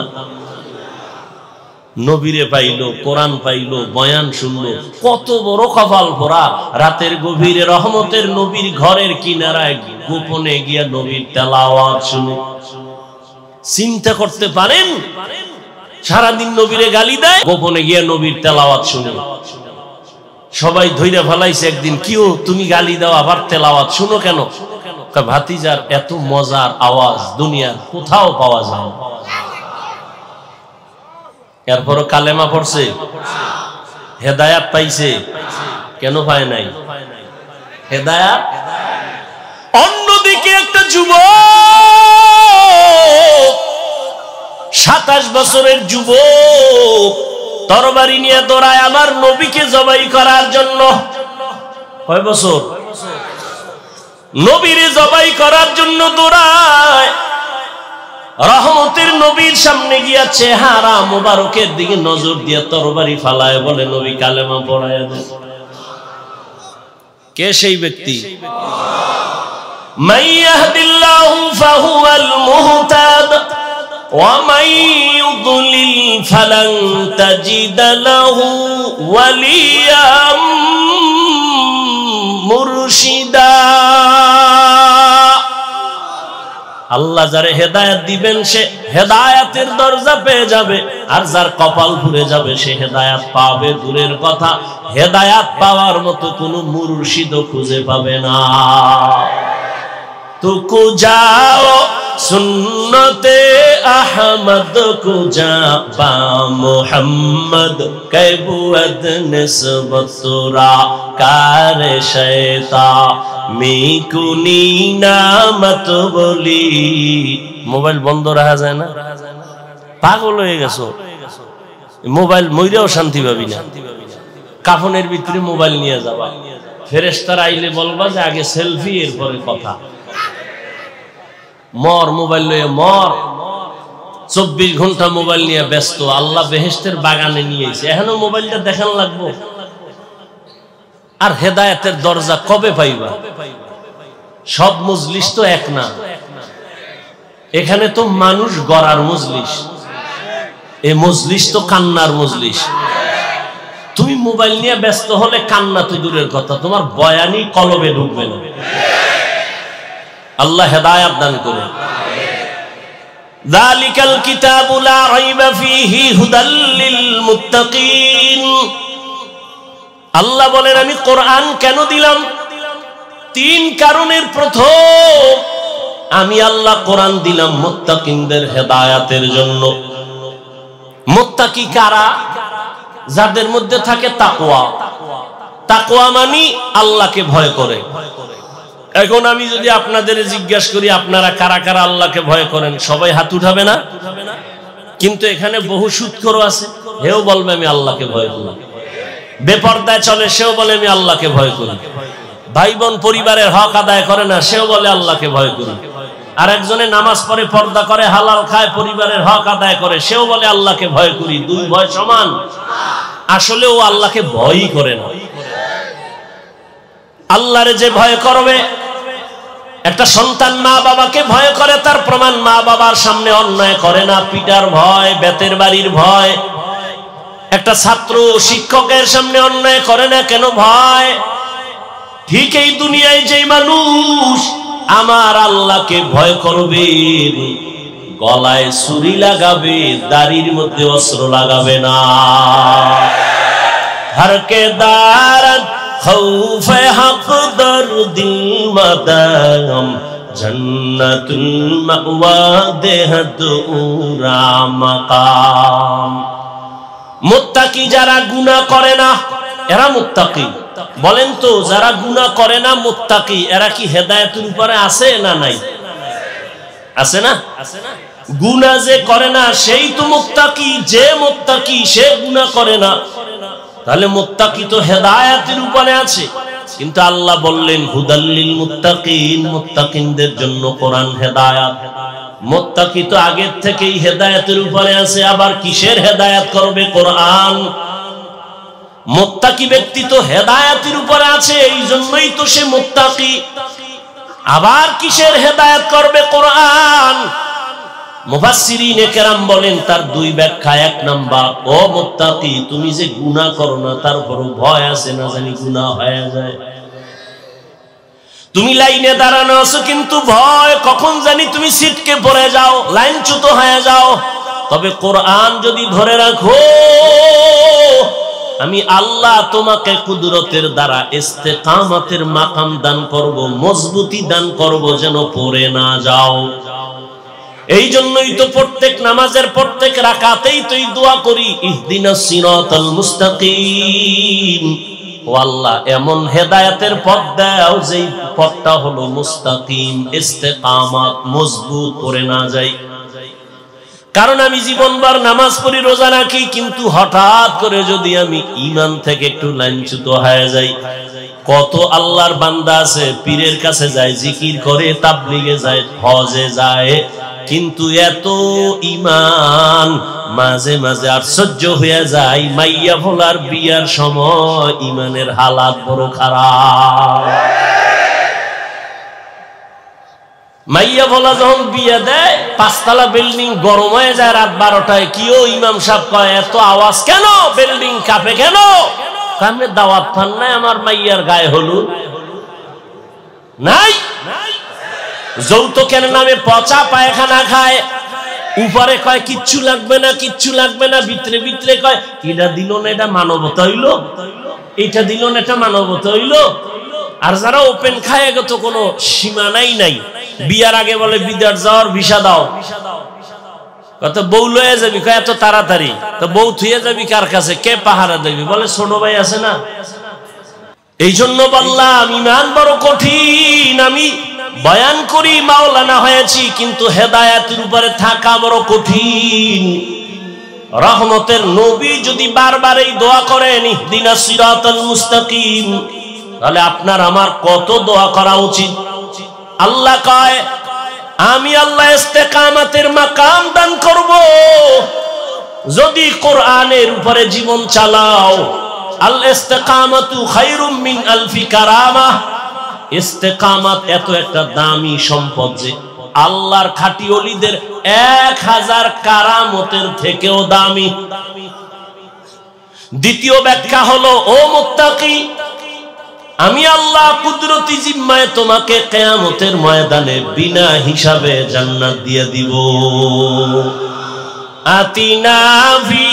নবীরে পাইলো, কোরআন পাইলো, বয়ান শুনলো, কত বড় কপাল পোড়া। রাতের গভীরে রহমতের নবীর ঘরের কিনারায় গোপনে গিয়া নবীর তেলাওয়াত শুনে। চিন্তা করতে পারেন, সারাদিন নবীরে গালি দেয়, গোপনে গিয়া নবীর তেলাওয়াত শুনে। সবাই ধইরা ফেলাইছে একদিন, কিও তুমি গালি দাও আবার তেলাওয়াত শুনো কেন? ভাতিজার এত মজার আওয়াজ দুনিয়ার কোথাও পাওয়া যায় না। এরপরও কালেমা পড়ছে, হেদায়াত পাইছে, কেন পায় নাই হেদায়াত? অন্যদিকে একটা যুবক, 27 বছরের যুবক তরবারি নিয়ে দৌড়ায় আমার নবীকে জবাই করার জন্য। কয় বছর? নবীরে জবাই করার জন্য দৌড়ায়। রহমতের নবীর সামনে গিয়া চেহারা মোবারকের দিকে নজর দিয়ে তরবারি ফালায়, বলে নবী কালেমা পড়ায় দেন। কে সেই ব্যক্তি? মান ইয়াহদিল্লাহু ফাহুয়াল মুহতাদ ওয়া মান ইউদ্লিল ফালান তাজিদা লাহু ওয়ালিয়াম মুরশিদা। আল্লাহ যারে হেদায়েত দিবেন সে হেদায়েতের দরজা পেয়ে যাবে, আর যার কপাল পুড়ে যাবে সে হেদায়েত পাবে দূরের কথা, হেদায়েত পাওয়ার মতো কোনো মুর্শিদও খুঁজে পাবে না। তুকু যাও সুন্নতে আহমদ কুজা পা মুহাম্মদ কৈবুদ নিসবতুরা কারে শয়তা মিকুনি নামত বলি। মোবাইল বন্ধ রাখা যায় না? পাগল হয়ে গেছো, মোবাইল মইরাও শান্তি পাবি না। কাফনের ভিতরে মোবাইল নিয়ে যাবা, ফেরেশতারা আইলে বলবা যে আগে সেলফি এরপরে কথা। মর, মোবাইল লয়ে মর। 24 ঘন্টা মোবাইল নিয়ে ব্যস্ত। আল্লাহ বেহেশতের বাগানে নিয়েছে, এখনো মোবাইলটা দেখান লাগবো। আর হেদায়েতের দরজা কবে পাইবা? সব মজলিস তো এক না, এখানে তো মানুষ গড়ার মজলিস, এই মজলিস তো কান্নার মজলিস। তুমি মোবাইল নিয়ে ব্যস্ত হলে কান্না তো দূরের কথা, তোমার বয়ানই কলবে ঢুকবে না। আল্লাহ হেদায়েত দান করে। যালিকাল কিতাবু লা রাইবা ফীহি হুদাল লিল মুত্তাকিন। আল্লাহ বলেন আমি কোরআন কেন দিলাম? 3 কারণের প্রথম, আমি আল্লাহ কোরআন দিলাম মুত্তাকিনদের হেদায়েতের জন্য। মুত্তাকি কারা? যাদের মধ্যে থাকে তাকওয়া। তাকওয়া মানে আল্লাহকে ভয় করে। এখন আমি যদি আপনাদের জিজ্ঞাসা করি আপনারা কারা কারা আল্লাহকে ভয় করেন, সবাই হাত উঠাবে না? কিন্তু এখানে বহু সুদখোর আছে, হেও বলবে আমি আল্লাহকে ভয় করি। বেপরদায় চলে, সেও বলে আমি আল্লাহকে ভয় করি। ভাই বোন পরিবারের হক আদায় করে না, সেও বলে আল্লাহকে ভয় করি। আর একজনে নামাজ পড়ে, পর্দা করে, হালাল খায়, পরিবারের হক আদায় করে, সেও বলে আল্লাহকে ভয় করি। দুই ভয় সমান? আসলে ও আল্লাহকে ভয়ই করে না। আল্লাহরে যে ভয় করবে একটা সন্তান মা বাবাকে ভয় করে, তার প্রমাণ মা বাবার সামনে অন্যায় করে না, পিটার ভয়, বেতের বাড়ির ভয়। একটা ছাত্র শিক্ষকের সামনে অন্যায় করে না, কেন? ভয়। ঠিক এই দুনিয়ায় যেই মানুষ আমার আল্লাহকে ভয় করবে, গলায় ছুরি লাগাবে, দাড়ির মধ্যে অস্ত্র লাগাবে না। হরকে দারদ খৌফে হক দরদিল মদাম জন্নতুল মাওয়া দেহদুরা মাকাম। মুত্তাকি যারা গুনাহ করে না এরা মুত্তাকি। বলেন তো, যারা গুনাহ করে না মুত্তাকি, এরা কি হেদায়েতের উপরে আছে না নাই? আছে না? গুনাহ যে করে না সেই তো মুত্তাকি। যে মুত্তাকি সে গুনাহ করে না, তাহলে মুত্তাকি তো হেদায়েতের উপরে আছে। কিন্তু আল্লাহ বললেন হুদাল্লিল মুত্তাকিন, মুত্তাকিনদের জন্য কোরআন হেদায়েত। মুত্তাকি তো আগের থেকেই হেদায়েতের উপরে আছে, আবার কিসের হেদায়েত করবে? কোরআন। মুত্তাকি ব্যক্তি তো হেদায়েতের উপরে আছে, এই জন্যই তো সে মুত্তাকি। আবার কিসের হেদায়েত করবে? কোরআন। মুফাসসিরিনে কেরাম বলেন তার দুই ব্যাখ্যা। এক নাম্বার, ও মুত্তাকি, তুমি যে গুনাহ করো না তারপরও ভয় আছে না জানি গুনাহ হয়ে যায়। তুমি লাইনে দাঁড়ানো আছো কিন্তু ভয় কখন জানি তুমি ছিটকে পড়ে যাও, লাইনচ্যুত হয়ে যাও। তবে কোরআন যদি ধরে রাখো, আমি আল্লাহ তোমাকে কুদরতের দ্বারা ইস্তেকামতের মাকাম দান করব, মজবুতি দান করব, যেন পড়ে না যাও। এই জন্যই তো প্রত্যেক নামাজের প্রত্যেক রাকাতেই তো এই দোয়া করি, ইহদিনাস সিরাতাল মুস্তাকিম। ও আল্লাহ, এমন হেদায়েতের পথ দাও যেই পথটা হলো মুস্তাকিম, ইস্তেকামত, মজবুত, পড়ে না যাই। কারণ আমি জীবনভর নামাজ পড়ি, রোজা রাখি, কিন্তু হঠাৎ করে যদি আমি ঈমান থেকে একটু লাইনচ্যুত হয়ে যাই। কত আল্লাহর বান্দা আছে পীরের কাছে যায়, জিকির করে, তাবলীগে যায়, হজে যায়, কিন্তু এত ঈমান মাঝে মাঝে আশ্চর্য হয়ে যায়, মাইয়া ভোলার বিয়ার সময় ঈমানের হালাত বড় খারাপ। মাইয়া ভোলা যখন বিয়ে দেয়, 5 তলা বিল্ডিং গরম হয়ে যায় রাত 12টায়। কিও ইমাম সাহেব কয়, এত আওয়াজ কেন? বিল্ডিং কাঁপে কেন? আপনি দাওয়াত পান নাই আমার মাইয়ার গায়ে হলুদ নাই? যৌতুকের নামে পচা পায়খানা খায়, উপরে কয় কিচ্ছু লাগবে না, কিচ্ছু লাগবে না, ভিতরে ভিতরে কয় এটা দিল না, এটা মানবতা হইল, এটা দিল না, এটা মানবতা হইল। আর যারা ওপেন খায়, এগো তো কোনো সীমানাই নাই। বিয়ার আগে বলে বিদেশ যাওয়ার ভিসা দাও, কত বউ লয়ে যাবি, কয় এত তাড়াতাড়ি? তো বউ থুয়ে যাবি কার কাছে? কে পাহারা দেবি? বলে ছোট ভাই আছে না। এই জন্য বললাম ঈমান বড় কঠিন। আমি বয়ান করি, মাওলানা হয়েছি, কিন্তু হেদায়েতের উপরে থাকা বড় কঠিন। রহমতের নবী যদি বারবার এই দোয়া করেন ইহদিনাস সিরাতাল মুস্তাকিম, তাহলে আপনার আমার কত দোয়া করা উচিত। আল্লাহ কয়, আমি আল্লাহ ইস্তেকামতের মাকাম দান করব যদি কোরআনের উপরে জীবন চালাও। আল ইস্তেকামাতু খায়রুম মিন আলফি কারামাহ। ইস্তেকামত এত একটা দামি সম্পদ যে আল্লাহর খাঁটি ওলিদের 1000 কারামতের থেকেও দামি। দ্বিতীয় ব্যাখ্যা হলো, ও মুত্তাকি, আমি আল্লাহ কুদরতি জিম্মায় তোমাকে কিয়ামতের ময়দানে বিনা হিসাবে জান্নাত দিয়ে দিব। আতিনা ফি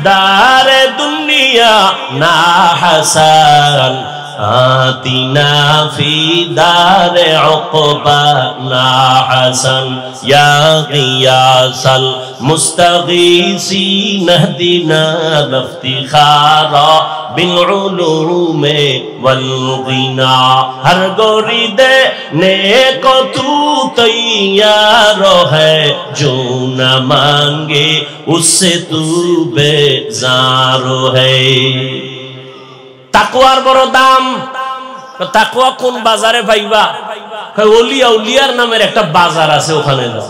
দারে দুনিয়া না হাসান, আতিনা ফি দারে উকবা না হাসান, ইয়া গিয়াসাল মুস্তাগীসিন ইহদিনা ইফতিখারা বিল উলুমে ওয়াল গিনা। হর গোরি দেনে কো তু তৈয়ার হ্যায়, जो न मांगे उससे तू बेजार है। তাকওয়ার বড় দাম। তাকওয়া কোন বাজারে পাইবা? ওলিয়া উলিয়ার নামের একটা বাজার আছে, ওখানে যাও।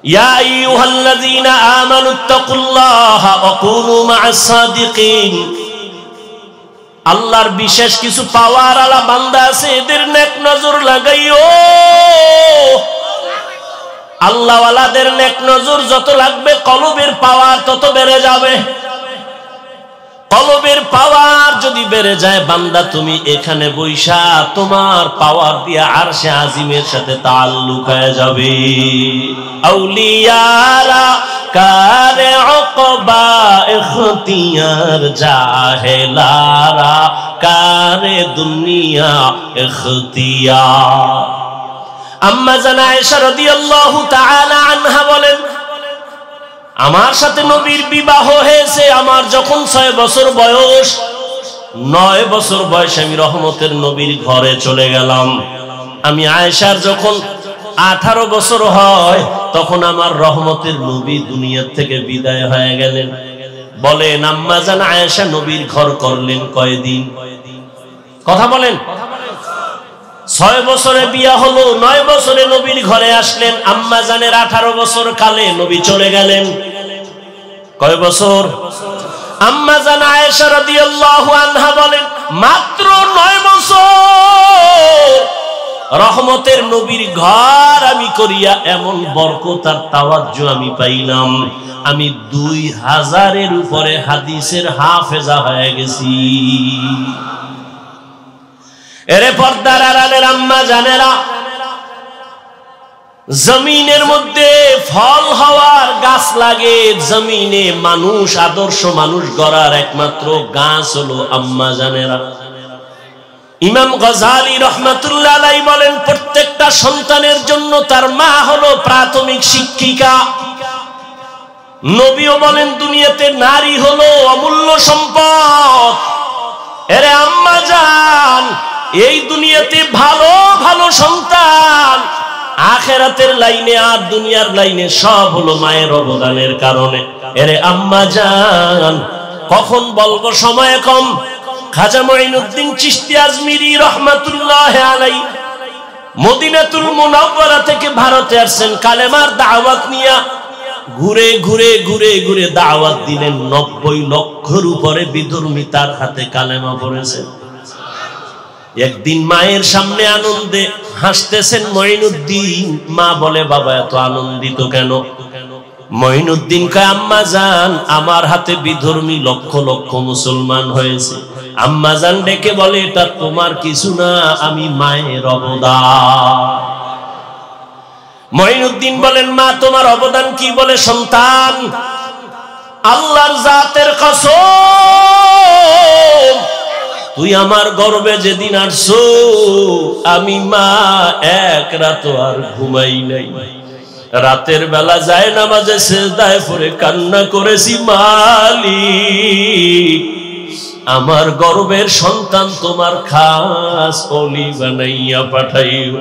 ইয়া আইয়ুহাল্লাযীনা আমানুত্তাকুল্লাহা ওয়া কুনু মা'আস সাদিকিন। আল্লাহর বিশেষ কিছু পাওয়ার আলা বান্দা আছে, এদের নেক নজর লাগাইও। আল্লাহওয়ালাদের নেক নজর যত লাগবে কলবের পাওয়ার তত বেড়ে যাবে। কলবের পাওয়ার যদি বেড়ে যায় বান্দা, তুমি এখানে বৈশা তোমার পাওয়ার দিয়া আরশে আজিমের সাথে তাআল্লুক হয়ে যাবে। আউলিয়ারা কারে উকবা ইখতিয়ার, জাহেলারা কারে দুনিয়া ইখতিয়ার। আম্মা জান আয়েশা রাদিয়াল্লাহু তাআলা আনহা বলেন, আমার সাথে নবীর বিবাহ হয়েছে আমার যখন 6 বছর বয়স। 9 বছর বয়সে আমি রহমতের নবীর ঘরে চলে গেলাম। আমি আয়েশার যখন 18 বছর হয় তখন আমার রহমতের নবী দুনিয়া থেকে বিদায় হয়ে গেলেন। বলেন আম্মা জান আয়েশা নবীর ঘর করলেন কয়দিন? কথা বলেন। 6 বছরে বিয়া হলো, 9 বছরে নবীর ঘরে আসলেন। আম্মা জানের 18 বছর কালে নবী চলে গেলেন। কয় বছর? আম্মা জান আয়েশা রাদিয়াল্লাহু আনহা বলেন, মাত্র 9 বছর রহমতের নবীর ঘর আমি করিয়া এমন বরকত আর তাওয়াজ্জু আমি পাইলাম, আমি 2000-এর উপরে হাদিসের হাফেজা হয়ে গেছি। এরে পর্দার আড়ালের আম্মা জানেরা, জমিনের মধ্যে ফল হওয়ার গাছ লাগে, জমিনে মানুষ আদর্শ মানুষ গড়ার একমাত্র গাছ হলো আম্মা জানেরা। ইমাম গজালি রাহমাতুল্লাহ আলাইহি বলেন, প্রত্যেকটা সন্তানের জন্য তার মা হলো প্রাথমিক শিক্ষিকা। নবীও বলেন, দুনিয়াতে নারী হলো অমূল্য সম্পদ। এরে আম্মা জান, এই দুনিয়াতে ভালো ভালো সন্তান আখিরাতের লাইনে আর দুনিয়ার লাইনে সব হলো মায়ের অবদানের কারণে। এরে আম্মা জান, কখন বলবো, সময় কম। খাজা মঈনুদ্দিন চিশতি আজমিরি রাহমাতুল্লাহ আলাইহি মদিনাতুল মুনাওয়ারা থেকে ভারতে আসছেন কালেমার দাওয়াত নিয়া। ঘুরে ঘুরে ঘুরে ঘুরে দাওয়াত দিলেন। 90 লক্ষের উপরে বিধর্মী তার হাতে কালেমা পড়েছে। একদিন মায়ের সামনে আনন্দে হাসতেছেন মঈনুদ্দিন। মা বলে, বাবা এত আনন্দিত কেন? মঈনুদ্দিন কয়, আম্মা জান, আমার হাতে বিধর্মী লক্ষ লক্ষ মুসলমান হয়েছে। আম্মা জান ডেকে বলে, এটা তোমার কিছু না, আমি মায়ের অবদান। মঈনুদ্দিন বলেন, মা তোমার অবদান কি? বলে, সন্তান, আল্লাহর জাতের কসম, তুই আমার গর্বে যেদিন আসছো আমি মা এক রাত আর ঘুমাই নাই। রাতের বেলা যায় নামাজে সিজদায় পড়ে কান্না করেছি, মালিক আমার গর্বের সন্তান তোমার খাস ওলি বানাইয়া পাঠাইও।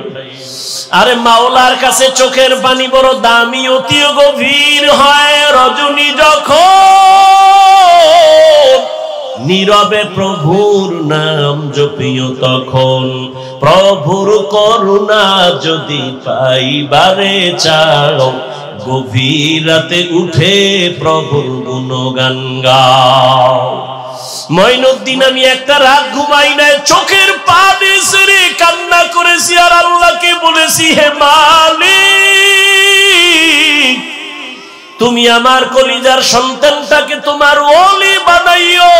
আরে মাওলার কাছে চোখের পানি বড় দামি, অতি গভীর হয়। রজনী যখন নীরবে প্রভুর নাম জপিও তখন, প্রভুর করুণা যদি পাইবারে চাও, গভীর রাতে উঠে প্রভুর গুণগান গাও। মঈনুদ্দিন, আমি একটা রাত ঘুমাই নাই, চোখের পানি ছেড়ে কান্না করেছি আর আল্লাহকে বলেছি, হে মালিক তুমি আমার কলিজার সন্তানটাকে তোমার ওলি বানাইও।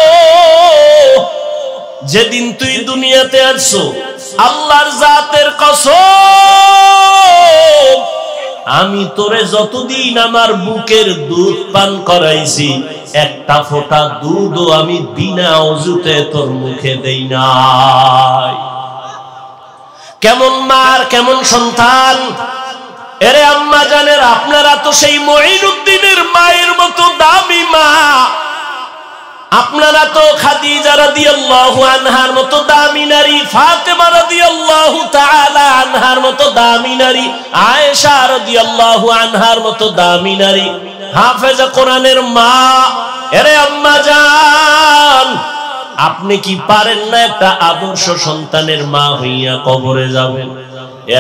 যেদিন তুই দুনিয়াতে আসছো আল্লাহর জাতের কসম, আমি তোরে যতদিন আমার বুকের দুধ পান করাইছি একটা ফোঁটা দুধও আমি বিনা ওযুতে তোর মুখে দেই নাই। কেমন মার কেমন সন্তান। এরে আম্মা জানের, আপনারা তো সেই মঈনুদ্দিনের মায়ের মতো দামি মা, আপনারা তো খাদিজা রাদিয়াল্লাহু আনহার মতো দামি নারী, ফাতেমা রাদিয়াল্লাহু তাআলা আনহার মতো দামি নারী, আয়েশা রাদিয়াল্লাহু আনহার মতো দামি নারী, হাফেজা কোরআনের মা। এরে আম্মা জান, আপনি কি পারেন না একটা আদর্শ সন্তানের মা হইয়া কবরে যাবেন?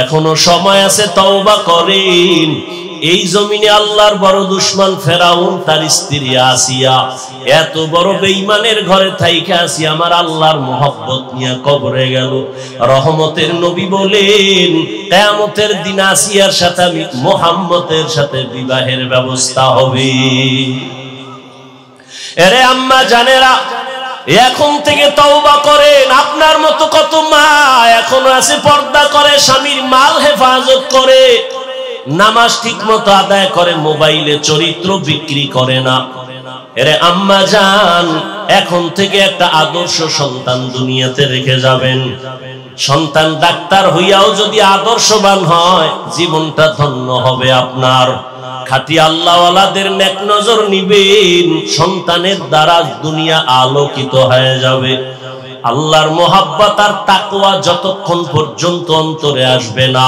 এখনো সময় আছে, তওবা করেন। এই জমিনে আল্লাহর বড় দুশমন ফেরাউন, তার স্ত্রী আসিয়া এত বড় বেঈমানের ঘরে থাইকা আসিয়া আমার আল্লাহর মোহব্বত নিয়ে কবরে গেল। রহমতের নবী বলেন কিয়ামতের দিন আসিয়ার সাথে আমি মুহাম্মদের সাথে বিবাহের ব্যবস্থা হবে। এরে আম্মা জানেরা, এখন থেকে তওবা করেন। আপনার মতো কত মা এখনো আছে পর্দা করে, স্বামীর মাল হেফাজত করে, নামাজ ঠিক মতো আদায় করে, মোবাইলে চরিত্র বিক্রি করে না। এরে আম্মা জান, এখন থেকে একটা আদর্শ সন্তান দুনিয়াতে রেখে যাবেন। সন্তান ডাক্তার হইয়াও যদি আদর্শবান হয়, জীবনটা ধন্য হবে আপনার। খাঁটি আল্লাহওয়ালাদের নেক নজর নিবেন, সন্তানের দ্বারা দুনিয়া আলোকিত হয়ে যাবে। আল্লাহর মোহাব্বত আর তাকওয়া যতক্ষণ পর্যন্ত অন্তরে আসবে না,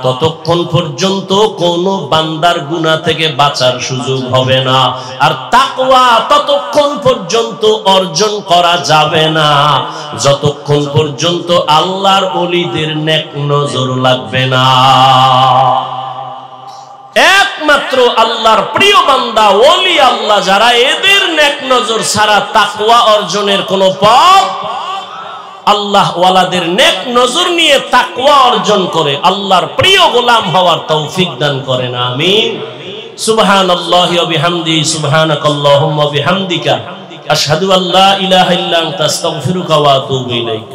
ততক্ষণ পর্যন্ত কোনো বান্দার গুনাহ থেকে বাঁচার সুযোগ হবে না। আর তাকওয়া ততক্ষণ পর্যন্ত অর্জন করা যাবে না যতক্ষণ পর্যন্ত আল্লাহর ওলিদের নেক নজর লাগবে না। একমাত্র আল্লাহর প্রিয় বান্দা ওলি আল্লাহ যারা, এদের নেক নজর ছাড়া তাকওয়া অর্জনের কোনো পথ, আল্লাহ ওয়ালাদের নেক নজর নিয়ে তাকওয়া অর্জন করে আল্লাহর প্রিয় গোলাম হওয়ার তৌফিক দান করেন। আমিন। সুবহানাল্লাহি ওয়া বিহামদিহি, সুবহানাকাল্লাহুম্মা ওয়া বিহামদিকা, আশহাদু আল্লা ইলাহা ইল্লা আনতা, আস্তাগফিরুকা ওয়া আতুবু ইলাইক।